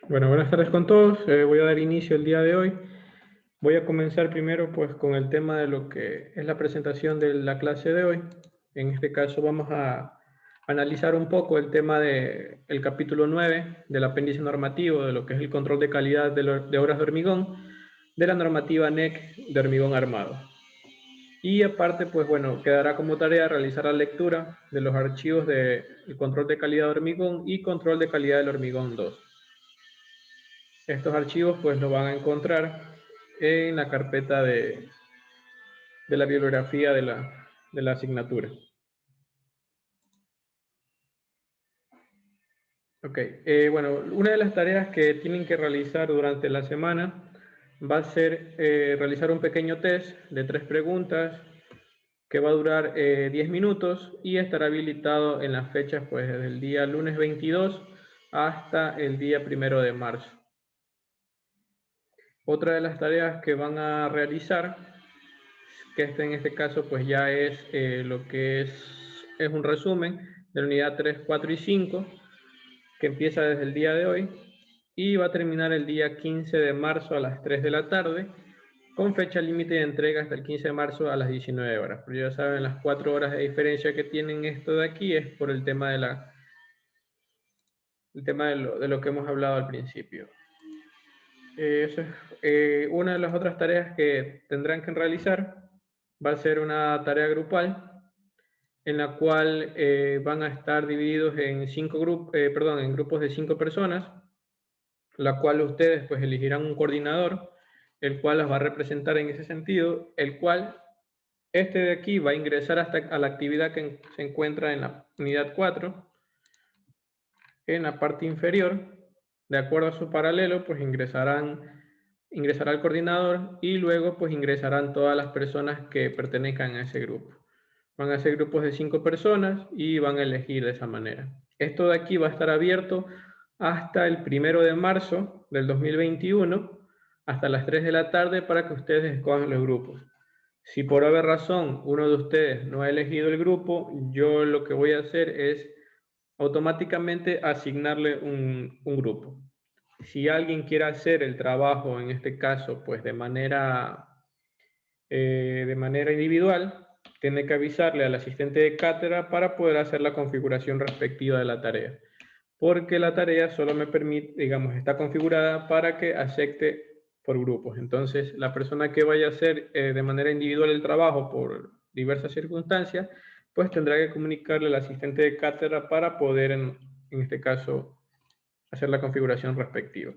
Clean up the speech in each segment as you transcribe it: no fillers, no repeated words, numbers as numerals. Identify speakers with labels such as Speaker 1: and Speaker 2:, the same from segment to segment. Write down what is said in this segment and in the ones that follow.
Speaker 1: Bueno, buenas tardes con todos. Voy a dar inicio el día de hoy. Voy a comenzar primero pues con el tema de lo que es la presentación de la clase de hoy. En este caso vamos a analizar un poco el tema del capítulo 9 del apéndice normativo de lo que es el control de calidad de obras de hormigón de la normativa NEC de hormigón armado. Y aparte, pues bueno, quedará como tarea realizar la lectura de los archivos del control de calidad de hormigón y control de calidad del hormigón 2. Estos archivos pues los van a encontrar en la carpeta de la bibliografía de la asignatura. Ok, bueno, una de las tareas que tienen que realizar durante la semana va a ser realizar un pequeño test de 3 preguntas que va a durar 10 minutos y estará habilitado en las fechas pues desde el día lunes 22 hasta el día 1 de marzo. Otra de las tareas que van a realizar, que en este caso pues ya es lo que es un resumen de la unidad 3, 4 y 5, que empieza desde el día de hoy y va a terminar el día 15 de marzo a las 3 de la tarde, con fecha límite de entrega hasta el 15 de marzo a las 19 horas. Pero ya saben, las 4 horas de diferencia que tienen esto de aquí es por el tema de lo que hemos hablado al principio. Eso es, una de las otras tareas que tendrán que realizar va a ser una tarea grupal en la cual van a estar divididos en en grupos de 5 personas, la cual ustedes pues elegirán un coordinador, el cual las va a representar en ese sentido, el cual este de aquí va a ingresar hasta a la actividad que se encuentra en la unidad 4, en la parte inferior, de acuerdo a su paralelo, pues ingresará el coordinador y luego pues ingresarán todas las personas que pertenezcan a ese grupo. Van a ser grupos de 5 personas y van a elegir de esa manera. Esto de aquí va a estar abierto hasta el 1 de marzo del 2021, hasta las 3 de la tarde para que ustedes escojan los grupos. Si por haber razón uno de ustedes no ha elegido el grupo, yo lo que voy a hacer es automáticamente asignarle un grupo. Si alguien quiere hacer el trabajo, en este caso, pues de manera individual, tiene que avisarle al asistente de cátedra para poder hacer la configuración respectiva de la tarea. Porque la tarea solo me permite, digamos, está configurada para que acepte por grupos. Entonces, la persona que vaya a hacer de manera individual el trabajo por diversas circunstancias, pues tendrá que comunicarle al asistente de cátedra para poder, en este caso, hacer la configuración respectiva.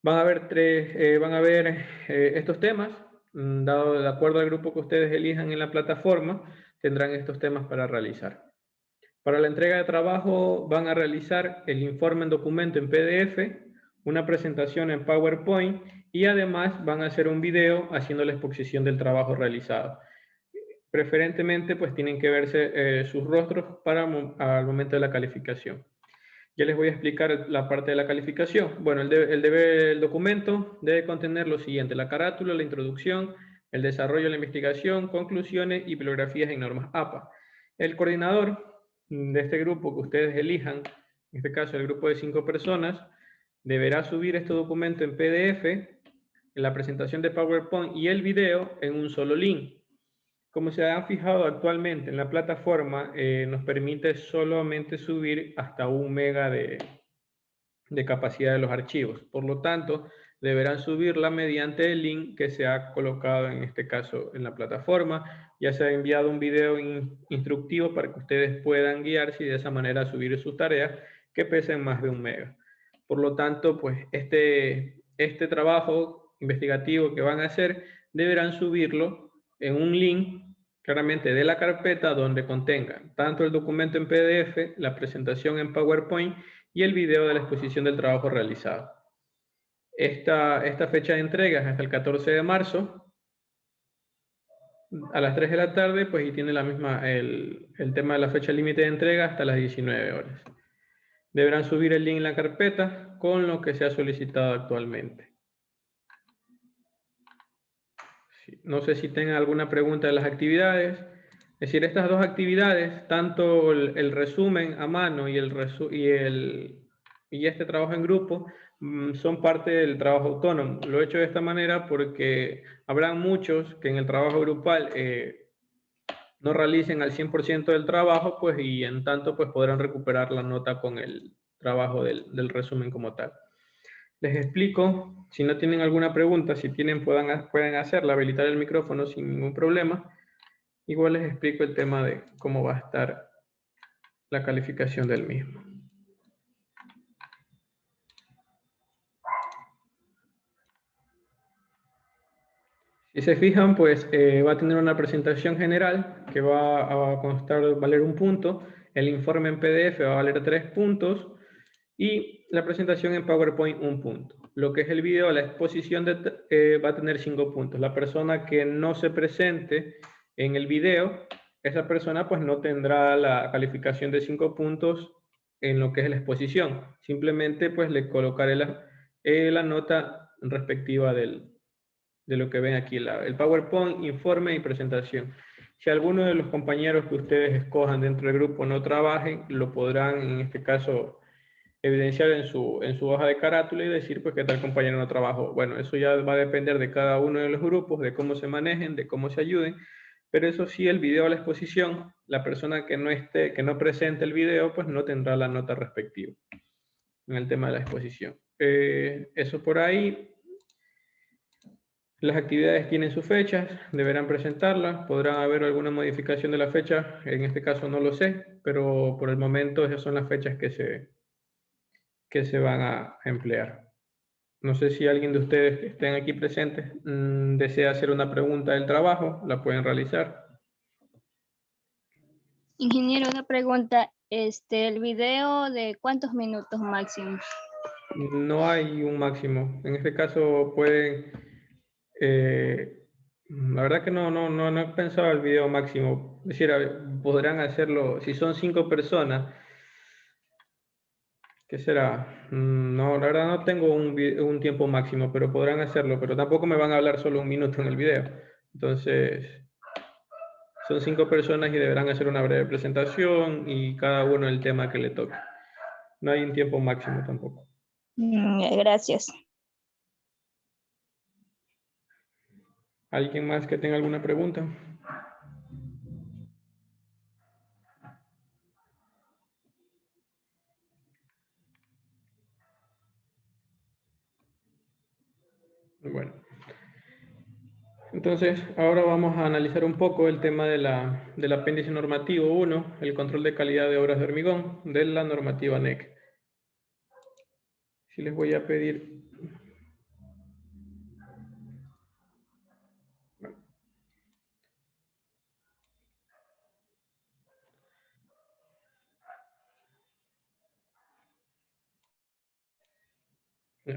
Speaker 1: Van a ver estos temas, dado de acuerdo al grupo que ustedes elijan en la plataforma, tendrán estos temas para realizar. Para la entrega de trabajo van a realizar el informe en documento en PDF, una presentación en PowerPoint y además van a hacer un video haciendo la exposición del trabajo realizado. Preferentemente pues tienen que verse sus rostros al momento de la calificación. Ya les voy a explicar la parte de la calificación. Bueno, el documento debe contener lo siguiente: la carátula, la introducción, el desarrollo de la investigación, conclusiones y bibliografías en normas APA. El coordinador de este grupo que ustedes elijan, en este caso el grupo de 5 personas, deberá subir este documento en PDF, en la presentación de PowerPoint y el video en un solo link. Como se han fijado actualmente en la plataforma, nos permite solamente subir hasta 1 mega de capacidad de los archivos. Por lo tanto, deberán subirla mediante el link que se ha colocado en este caso en la plataforma. Ya se ha enviado un video instructivo para que ustedes puedan guiarse y de esa manera subir sus tareas que pesen más de 1 mega. Por lo tanto, pues este trabajo investigativo que van a hacer deberán subirlo en un link claramente de la carpeta donde contengan tanto el documento en PDF, la presentación en PowerPoint y el video de la exposición del trabajo realizado. Esta fecha de entrega es hasta el 14 de marzo a las 3 de la tarde, pues y tiene el tema de la fecha límite de entrega hasta las 19 horas. Deberán subir el link en la carpeta con lo que se ha solicitado actualmente. No sé si tengan alguna pregunta de las actividades. Es decir, estas 2 actividades, tanto el resumen a mano y el y este trabajo en grupo son parte del trabajo autónomo. Lo he hecho de esta manera porque habrán muchos que en el trabajo grupal no realicen al 100% del trabajo, pues, y en tanto pues podrán recuperar la nota con el trabajo del resumen como tal. Les explico, si no tienen alguna pregunta, si tienen pueden hacerla, habilitar el micrófono sin ningún problema. Igual les explico el tema de cómo va a estar la calificación del mismo. Si se fijan, pues va a tener una presentación general que va a valer 1 punto, el informe en PDF va a valer 3 puntos y la presentación en PowerPoint 1 punto. Lo que es el video, la exposición va a tener 5 puntos. La persona que no se presente en el video, esa persona pues no tendrá la calificación de 5 puntos en lo que es la exposición. Simplemente pues le colocaré la nota respectiva de lo que ven aquí, el PowerPoint, informe y presentación. Si alguno de los compañeros que ustedes escojan dentro del grupo no trabajen, lo podrán en este caso evidenciar en su hoja de carátula y decir pues que tal compañero no trabajó. Bueno, eso ya va a depender de cada uno de los grupos, de cómo se manejen, de cómo se ayuden, pero eso sí, el video a la exposición, la persona que no presente el video, pues no tendrá la nota respectiva en el tema de la exposición. Eso por ahí. Las actividades tienen sus fechas, deberán presentarlas, podrán haber alguna modificación de la fecha, en este caso no lo sé, pero por el momento esas son las fechas que se van a emplear. No sé si alguien de ustedes que estén aquí presentes desea hacer una pregunta del trabajo, la pueden realizar.
Speaker 2: Ingeniero, una pregunta. ¿El video de cuántos minutos máximo?
Speaker 1: No hay un máximo. En este caso pueden... la verdad que no he pensado el video máximo. Es decir, podrán hacerlo, si son 5 personas, ¿qué será? No, la verdad no tengo un tiempo máximo, pero podrán hacerlo, pero tampoco me van a hablar solo 1 minuto en el video. Entonces, son 5 personas y deberán hacer una breve presentación y cada uno el tema que le toque. No hay un tiempo máximo tampoco.
Speaker 2: Gracias.
Speaker 1: ¿Alguien más que tenga alguna pregunta? Bueno. Entonces, ahora vamos a analizar un poco el tema del apéndice normativo 1, el control de calidad de obras de hormigón, de la normativa NEC. Si les voy a pedir...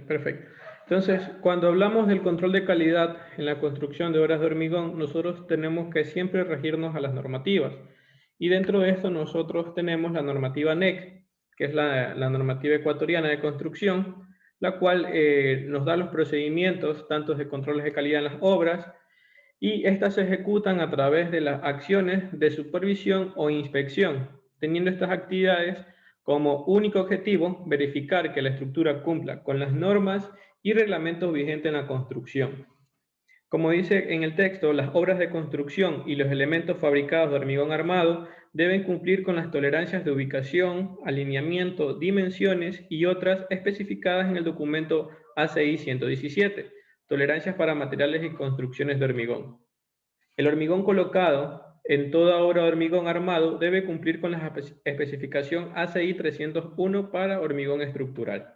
Speaker 1: Perfecto. Entonces, cuando hablamos del control de calidad en la construcción de obras de hormigón, nosotros tenemos que siempre regirnos a las normativas. Y dentro de esto nosotros tenemos la normativa NEC, que es la normativa ecuatoriana de construcción, la cual nos da los procedimientos tanto de controles de calidad en las obras, y estas se ejecutan a través de las acciones de supervisión o inspección, teniendo estas actividades como único objetivo verificar que la estructura cumpla con las normas y reglamentos vigentes en la construcción. Como dice en el texto, las obras de construcción y los elementos fabricados de hormigón armado deben cumplir con las tolerancias de ubicación, alineamiento, dimensiones y otras especificadas en el documento ACI 117, tolerancias para materiales y construcciones de hormigón. El hormigón colocado en toda obra de hormigón armado debe cumplir con la especificación ACI 301 para hormigón estructural.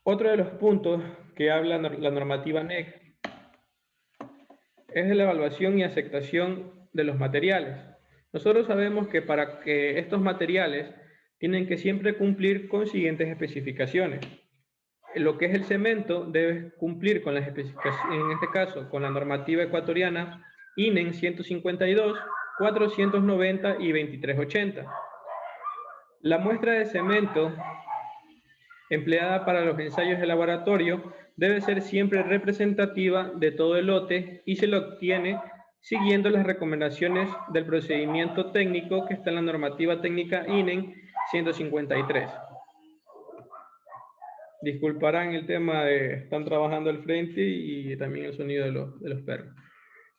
Speaker 1: Otro de los puntos que habla la normativa NEC es de la evaluación y aceptación de los materiales. Nosotros sabemos que para que estos materiales tienen que siempre cumplir con siguientes especificaciones. Lo que es el cemento debe cumplir con las especificaciones, en este caso, con la normativa ecuatoriana INEN 152, 490 y 2380. La muestra de cemento empleada para los ensayos de laboratorio debe ser siempre representativa de todo el lote y se lo obtiene siguiendo las recomendaciones del procedimiento técnico que está en la normativa técnica INEN 153. Disculparán el tema de están trabajando al frente y también el sonido de los perros.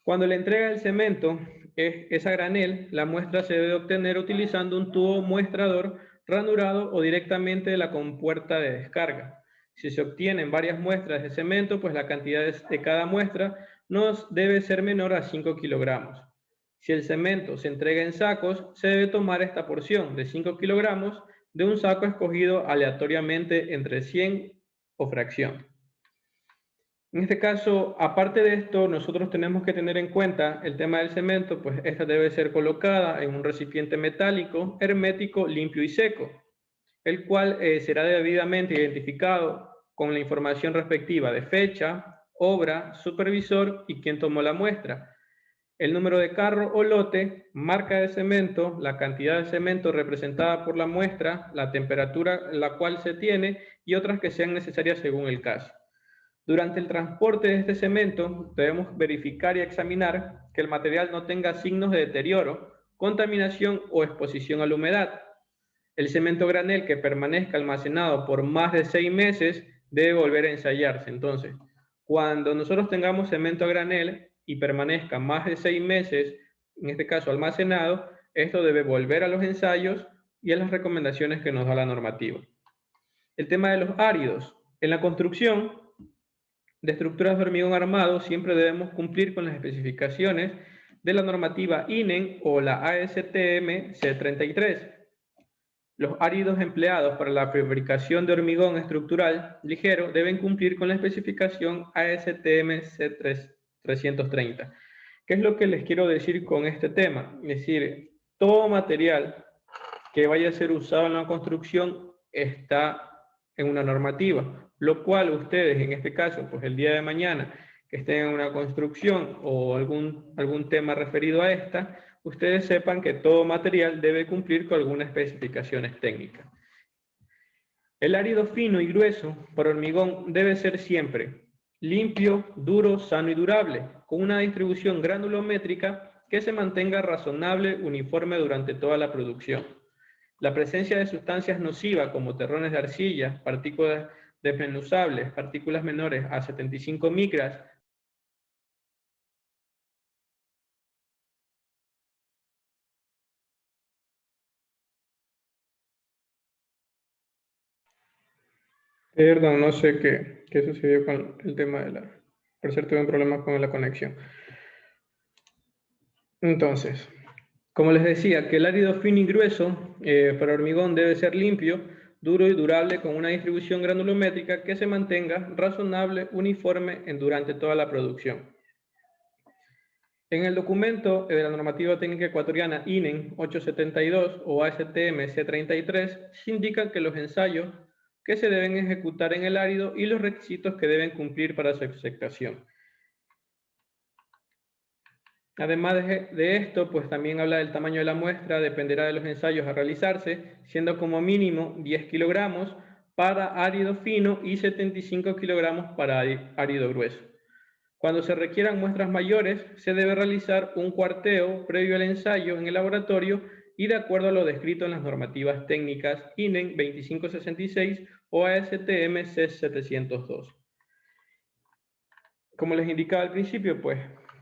Speaker 1: Cuando la entrega del cemento es a granel, la muestra se debe obtener utilizando un tubo muestrador ranurado o directamente de la compuerta de descarga. Si se obtienen varias muestras de cemento, pues la cantidad de cada muestra no debe ser menor a 5 kilogramos. Si el cemento se entrega en sacos, se debe tomar esta porción de 5 kilogramos de un saco escogido aleatoriamente entre 100 o fracción. En este caso, aparte de esto, nosotros tenemos que tener en cuenta el tema del cemento, pues esta debe ser colocada en un recipiente metálico, hermético, limpio y seco, el cual será debidamente identificado con la información respectiva de fecha, obra, supervisor y quien tomó la muestra, el número de carro o lote, marca de cemento, la cantidad de cemento representada por la muestra, la temperatura la cual se tiene y otras que sean necesarias según el caso. Durante el transporte de este cemento debemos verificar y examinar que el material no tenga signos de deterioro, contaminación o exposición a la humedad. El cemento granel que permanezca almacenado por más de 6 meses debe volver a ensayarse. Entonces, cuando nosotros tengamos cemento a granel y permanezca más de 6 meses, en este caso almacenado, esto debe volver a los ensayos y a las recomendaciones que nos da la normativa. El tema de los áridos. En la construcción de estructuras de hormigón armado siempre debemos cumplir con las especificaciones de la normativa INEN o la ASTM C33. Los áridos empleados para la fabricación de hormigón estructural ligero deben cumplir con la especificación ASTM C330. ¿Qué es lo que les quiero decir con este tema? Es decir, todo material que vaya a ser usado en la construcción está en una normativa, lo cual ustedes en este caso, pues el día de mañana que estén en una construcción o algún tema referido a esta, ustedes sepan que todo material debe cumplir con algunas especificaciones técnicas. El árido fino y grueso para hormigón debe ser siempre limpio, duro, sano y durable, con una distribución granulométrica que se mantenga razonable, uniforme durante toda la producción. La presencia de sustancias nocivas como terrones de arcilla, partículas desmenuzables, partículas menores a 75 micras, perdón, no sé qué sucedió con el tema de la... Por cierto, tuve un problema con la conexión. Entonces, como les decía, que el árido fino y grueso para hormigón debe ser limpio, duro y durable con una distribución granulométrica que se mantenga razonable, uniforme durante toda la producción. En el documento de la normativa técnica ecuatoriana INEN 872 o ASTM C33 se indican que los ensayos que se deben ejecutar en el árido y los requisitos que deben cumplir para su aceptación. Además de esto, pues también habla del tamaño de la muestra, dependerá de los ensayos a realizarse, siendo como mínimo 10 kilogramos para árido fino y 75 kilogramos para árido grueso. Cuando se requieran muestras mayores, se debe realizar un cuarteo previo al ensayo en el laboratorio y de acuerdo a lo descrito en las normativas técnicas INEN 2566 o ASTM C702. Como les indicaba al principio, pues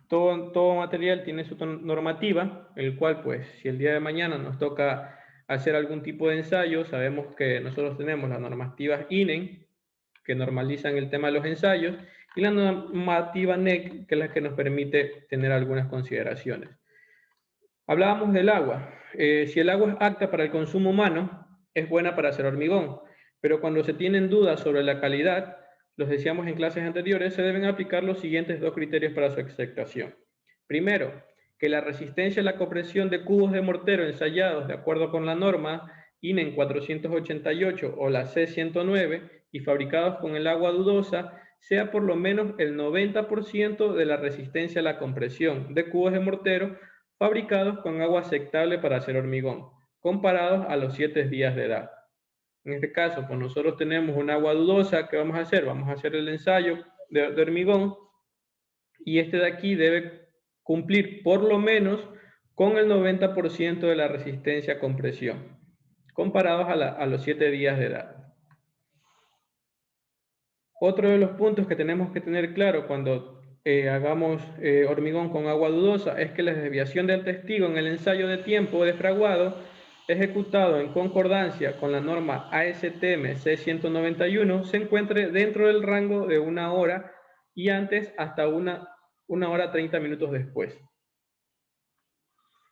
Speaker 1: todo material tiene su normativa, el cual pues si el día de mañana nos toca hacer algún tipo de ensayo, sabemos que nosotros tenemos las normativas INEN que normalizan el tema de los ensayos y la normativa NEC que es la que nos permite tener algunas consideraciones. Hablábamos del agua. Si el agua es apta para el consumo humano, es buena para hacer hormigón, pero cuando se tienen dudas sobre la calidad, los decíamos en clases anteriores, se deben aplicar los siguientes dos criterios para su aceptación. Primero, que la resistencia a la compresión de cubos de mortero ensayados de acuerdo con la norma INEN 488 o la C109 y fabricados con el agua dudosa sea por lo menos el 90% de la resistencia a la compresión de cubos de mortero fabricados con agua aceptable para hacer hormigón, comparados a los 7 días de edad. En este caso, pues nosotros tenemos un agua dudosa, ¿qué vamos a hacer? Vamos a hacer el ensayo de hormigón y este de aquí debe cumplir por lo menos con el 90% de la resistencia a compresión. comparados a los 7 días de edad. Otro de los puntos que tenemos que tener claro cuando hagamos hormigón con agua dudosa es que la desviación del testigo en el ensayo de tiempo de fraguado ejecutado en concordancia con la norma ASTM C191 se encuentre dentro del rango de 1 hora y antes hasta 1 hora 30 minutos después.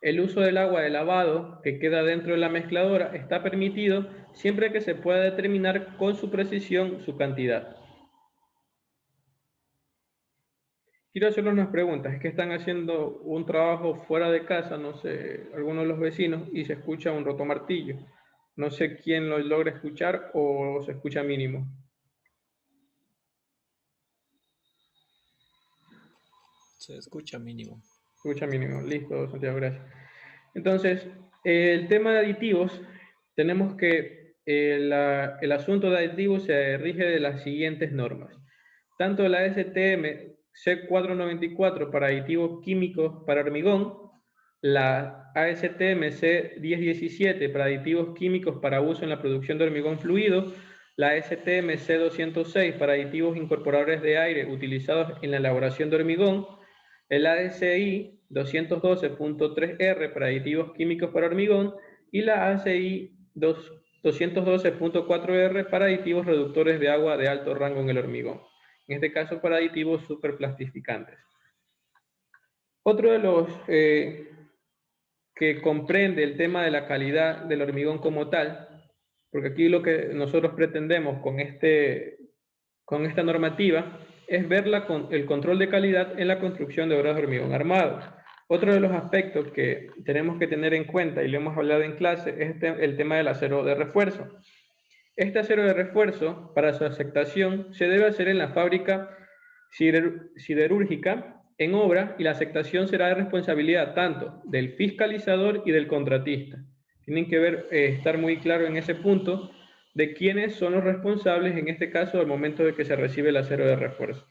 Speaker 1: El uso del agua de lavado que queda dentro de la mezcladora está permitido siempre que se pueda determinar con su precisión su cantidad. Quiero hacerles unas preguntas. Es que están haciendo un trabajo fuera de casa, no sé, algunos de los vecinos, y se escucha un rotomartillo. No sé quién lo logra escuchar o se escucha mínimo.
Speaker 3: Se escucha mínimo.
Speaker 1: Se escucha mínimo. Listo, Santiago, gracias. Entonces, el tema de aditivos, tenemos que el asunto de aditivos se rige de las siguientes normas. Tanto la STM C494 para aditivos químicos para hormigón, la ASTM C1017 para aditivos químicos para uso en la producción de hormigón fluido, la STM C206 para aditivos incorporadores de aire utilizados en la elaboración de hormigón, el ASI 212.3R para aditivos químicos para hormigón y la ASI 212.4R para aditivos reductores de agua de alto rango en el hormigón. En este caso para aditivos superplastificantes. Otro de los que comprende el tema de la calidad del hormigón como tal, porque aquí lo que nosotros pretendemos con esta normativa es ver el control de calidad en la construcción de obras de hormigón armado. Otro de los aspectos que tenemos que tener en cuenta, y lo hemos hablado en clase, es el tema del acero de refuerzo. Este acero de refuerzo, para su aceptación, se debe hacer en la fábrica siderúrgica en obra y la aceptación será de responsabilidad tanto del fiscalizador y del contratista. Tienen que estar muy claro en ese punto de quiénes son los responsables en este caso al momento de que se recibe el acero de refuerzo.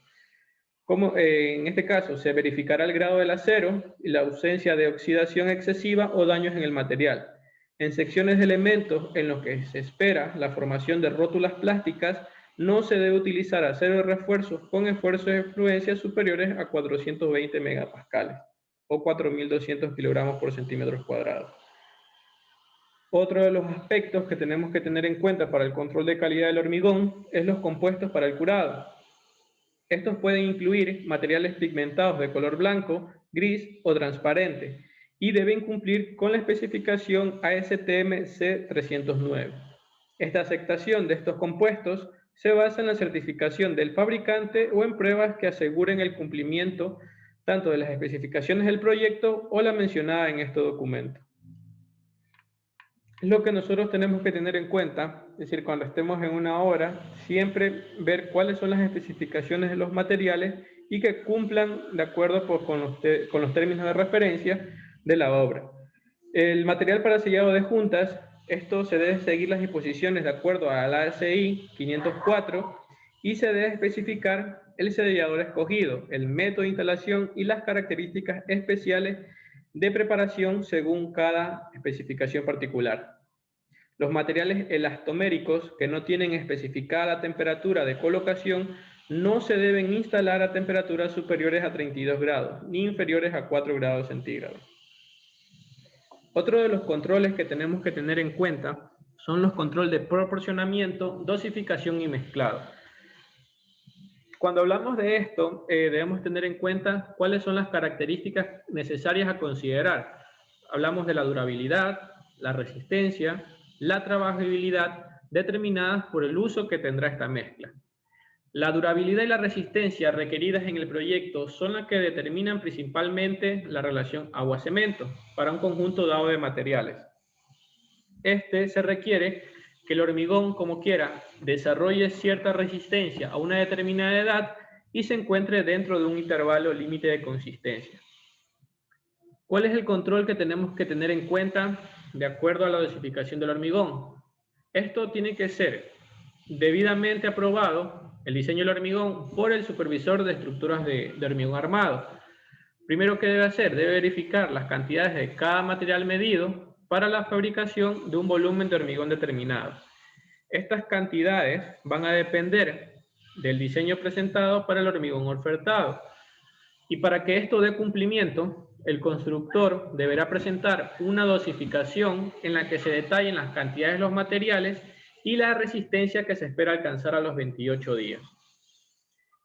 Speaker 1: En este caso se verificará el grado del acero y la ausencia de oxidación excesiva o daños en el material. En secciones de elementos en los que se espera la formación de rótulas plásticas, no se debe utilizar acero de refuerzo con esfuerzos de fluencia superiores a 420 megapascales o 4.200 kilogramos por centímetros cuadrados. Otro de los aspectos que tenemos que tener en cuenta para el control de calidad del hormigón es los compuestos para el curado. Estos pueden incluir materiales pigmentados de color blanco, gris o transparente y deben cumplir con la especificación ASTM C309. Esta aceptación de estos compuestos se basa en la certificación del fabricante o en pruebas que aseguren el cumplimiento tanto de las especificaciones del proyecto o la mencionada en este documento. Es lo que nosotros tenemos que tener en cuenta, es decir, cuando estemos en una obra, siempre ver cuáles son las especificaciones de los materiales y que cumplan de acuerdo con los términos de referencia de la obra. El material para sellado de juntas, esto se debe seguir las disposiciones de acuerdo a la ASI 504 y se debe especificar el sellador escogido, el método de instalación y las características especiales de preparación según cada especificación particular. Los materiales elastoméricos que no tienen especificada la temperatura de colocación no se deben instalar a temperaturas superiores a 32 grados ni inferiores a 4 grados centígrados. Otro de los controles que tenemos que tener en cuenta son los controles de proporcionamiento, dosificación y mezclado. Cuando hablamos de esto, debemos tener en cuenta cuáles son las características necesarias a considerar. Hablamos de la durabilidad, la resistencia, la trabajabilidad, determinadas por el uso que tendrá esta mezcla. La durabilidad y la resistencia requeridas en el proyecto son las que determinan principalmente la relación agua-cemento para un conjunto dado de materiales. Se requiere que el hormigón, como quiera, desarrolle cierta resistencia a una determinada edad y se encuentre dentro de un intervalo límite de consistencia. ¿Cuál es el control que tenemos que tener en cuenta de acuerdo a la dosificación del hormigón? Esto tiene que ser debidamente aprobado, el diseño del hormigón, por el supervisor de estructuras de hormigón armado. Primero, ¿qué debe hacer? Debe verificar las cantidades de cada material medido, para la fabricación de un volumen de hormigón determinado. Estas cantidades van a depender del diseño presentado para el hormigón ofertado. Y para que esto dé cumplimiento, el constructor deberá presentar una dosificación en la que se detallen las cantidades de los materiales y la resistencia que se espera alcanzar a los 28 días.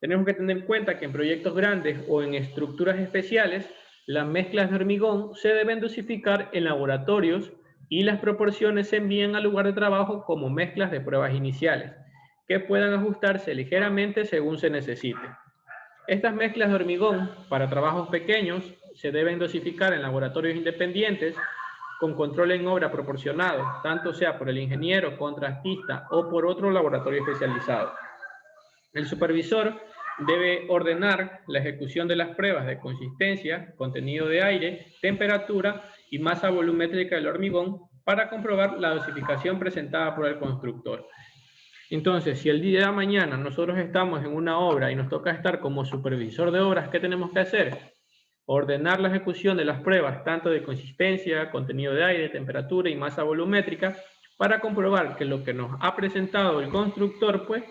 Speaker 1: Tenemos que tener en cuenta que en proyectos grandes o en estructuras especiales, las mezclas de hormigón se deben dosificar en laboratorios y las proporciones se envían al lugar de trabajo como mezclas de pruebas iniciales, que puedan ajustarse ligeramente según se necesite. Estas mezclas de hormigón para trabajos pequeños se deben dosificar en laboratorios independientes con control en obra proporcionado, tanto sea por el ingeniero, contratista o por otro laboratorio especializado. El supervisor debe ordenar la ejecución de las pruebas de consistencia, contenido de aire, temperatura y masa volumétrica del hormigón para comprobar la dosificación presentada por el constructor. Entonces, si el día de mañana nosotros estamos en una obra y nos toca estar como supervisor de obras, ¿qué tenemos que hacer? Ordenar la ejecución de las pruebas, tanto de consistencia, contenido de aire, temperatura y masa volumétrica, para comprobar que lo que nos ha presentado el constructor, pues,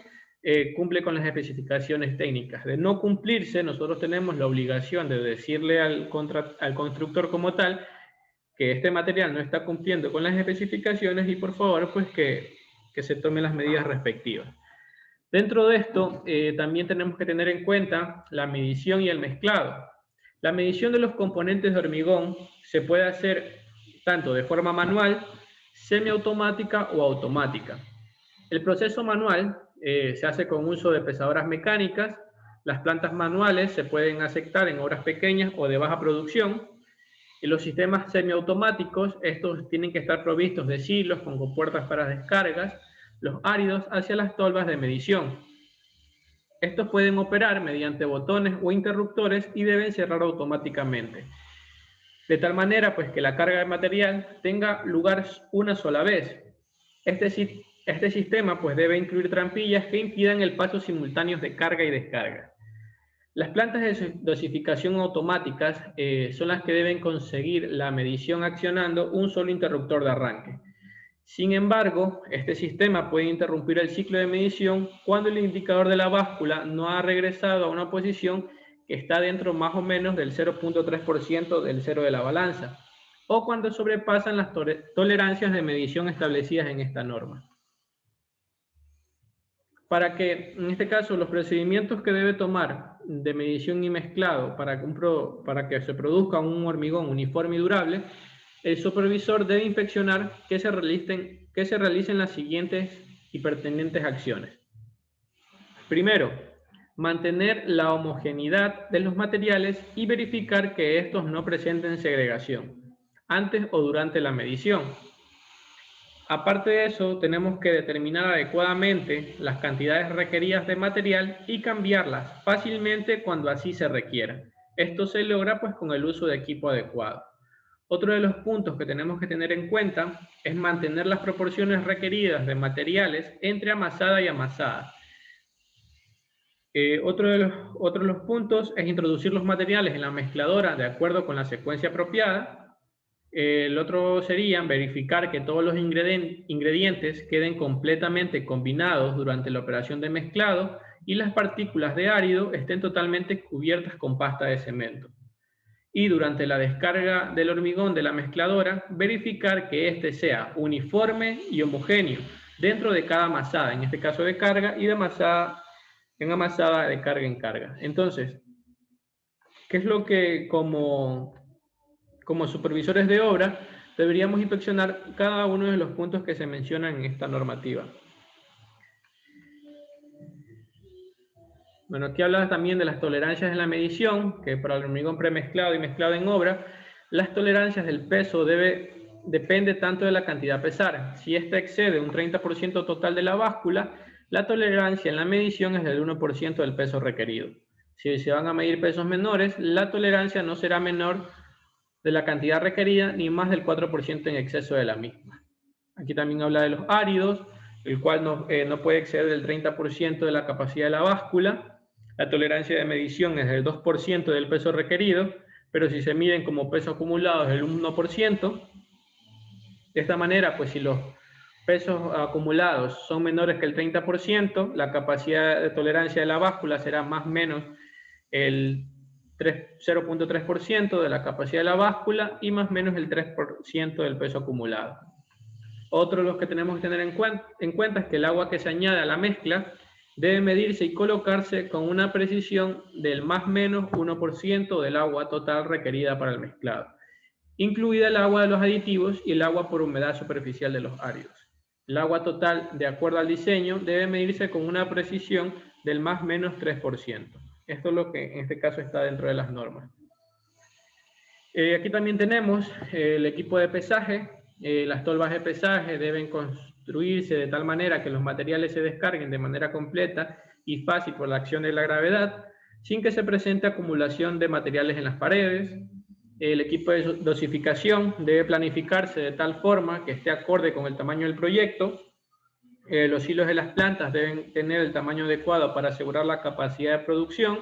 Speaker 1: cumple con las especificaciones técnicas. De no cumplirse, nosotros tenemos la obligación de decirle al constructor como tal que este material no está cumpliendo con las especificaciones y por favor, pues, que se tomen las medidas respectivas. Dentro de esto, también tenemos que tener en cuenta la medición y el mezclado. La medición de los componentes de hormigón se puede hacer tanto de forma manual, semiautomática o automática. El proceso manual se hace con uso de pesadoras mecánicas. Las plantas manuales se pueden aceptar en obras pequeñas o de baja producción. Y los sistemas semiautomáticos, estos tienen que estar provistos de silos con compuertas para descargas, los áridos hacia las tolvas de medición. Estos pueden operar mediante botones o interruptores y deben cerrar automáticamente. De tal manera, pues, que la carga de material tenga lugar una sola vez. Este sistema, pues, debe incluir trampillas que impidan el paso simultáneo de carga y descarga. Las plantas de dosificación automáticas son las que deben conseguir la medición accionando un solo interruptor de arranque. Sin embargo, este sistema puede interrumpir el ciclo de medición cuando el indicador de la báscula no ha regresado a una posición que está dentro más o menos del 0.3% del cero de la balanza, o cuando sobrepasan las tolerancias de medición establecidas en esta norma. Para que, en este caso, los procedimientos que debe tomar de medición y mezclado para que se produzca un hormigón uniforme y durable, el supervisor debe inspeccionar que se realicen las siguientes y pertinentes acciones. Primero, mantener la homogeneidad de los materiales y verificar que estos no presenten segregación, antes o durante la medición. Aparte de eso, tenemos que determinar adecuadamente las cantidades requeridas de material y cambiarlas fácilmente cuando así se requiera. Esto se logra, pues, con el uso de equipo adecuado. Otro de los puntos que tenemos que tener en cuenta es mantener las proporciones requeridas de materiales entre amasada y amasada. Otro de los puntos es introducir los materiales en la mezcladora de acuerdo con la secuencia apropiada. El otro sería verificar que todos los ingredientes queden completamente combinados durante la operación de mezclado y las partículas de árido estén totalmente cubiertas con pasta de cemento. Y durante la descarga del hormigón de la mezcladora, verificar que éste sea uniforme y homogéneo dentro de cada amasada, en este caso de carga, y de amasada en amasada de carga en carga. Entonces, ¿qué es lo que como supervisores de obra deberíamos inspeccionar cada uno de los puntos que se mencionan en esta normativa? Bueno, aquí habla también de las tolerancias en la medición, que para el hormigón premezclado y mezclado en obra, las tolerancias del peso depende tanto de la cantidad a pesar. Si esta excede un 30% total de la báscula, la tolerancia en la medición es del 1% del peso requerido. Si se van a medir pesos menores, la tolerancia no será menor de la cantidad requerida ni más del 4% en exceso de la misma. Aquí también habla de los áridos, el cual no puede exceder del 30% de la capacidad de la báscula. La tolerancia de medición es del 2% del peso requerido, pero si se miden como peso acumulado es del 1%. De esta manera, pues si los pesos acumulados son menores que el 30%, la capacidad de tolerancia de la báscula será más o menos el 0.3% de la capacidad de la báscula y más o menos el 3% del peso acumulado. Otro de los que tenemos que tener en cuenta es que el agua que se añade a la mezcla debe medirse y colocarse con una precisión del más o menos 1% del agua total requerida para el mezclado, incluida el agua de los aditivos y el agua por humedad superficial de los áridos. El agua total, de acuerdo al diseño, debe medirse con una precisión del más o menos 3%. Esto es lo que en este caso está dentro de las normas. Aquí también tenemos el equipo de pesaje. Las tolvas de pesaje deben construirse de tal manera que los materiales se descarguen de manera completa y fácil por la acción de la gravedad, sin que se presente acumulación de materiales en las paredes. El equipo de dosificación debe planificarse de tal forma que esté acorde con el tamaño del proyecto. Los hilos de las plantas deben tener el tamaño adecuado para asegurar la capacidad de producción.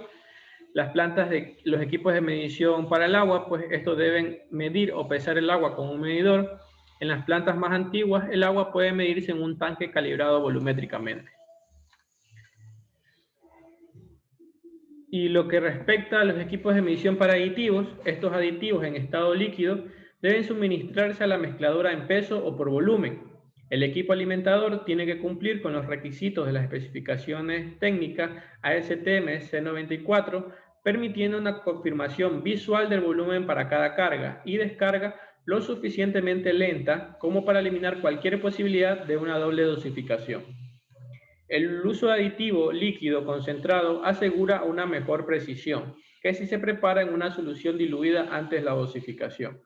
Speaker 1: Las plantas de los equipos de medición para el agua, pues estos deben medir o pesar el agua con un medidor. En las plantas más antiguas, el agua puede medirse en un tanque calibrado volumétricamente. Y lo que respecta a los equipos de medición para aditivos, estos aditivos en estado líquido deben suministrarse a la mezcladora en peso o por volumen. El equipo alimentador tiene que cumplir con los requisitos de las especificaciones técnicas ASTM C94, permitiendo una confirmación visual del volumen para cada carga y descarga lo suficientemente lenta como para eliminar cualquier posibilidad de una doble dosificación. El uso de aditivo líquido concentrado asegura una mejor precisión que si se prepara en una solución diluida antes de la dosificación.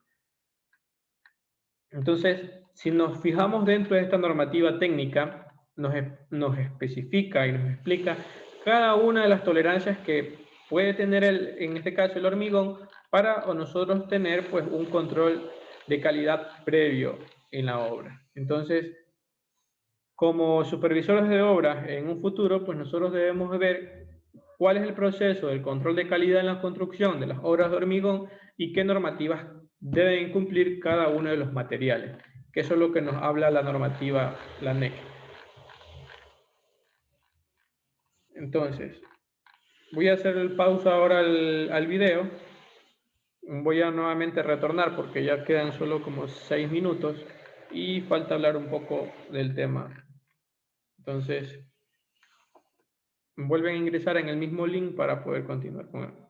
Speaker 1: Entonces, si nos fijamos dentro de esta normativa técnica, nos especifica y nos explica cada una de las tolerancias que puede tener, en este caso, el hormigón, para nosotros tener pues, un control de calidad previo en la obra. Entonces, como supervisores de obras en un futuro, pues nosotros debemos ver cuál es el proceso del control de calidad en la construcción de las obras de hormigón y qué normativas deben cumplir cada uno de los materiales, que eso es lo que nos habla la normativa, la NEC. Entonces, voy a hacer el pausa ahora al video. Voy a nuevamente retornar porque ya quedan solo como 6 minutos y falta hablar un poco del tema. Entonces, vuelven a ingresar en el mismo link para poder continuar con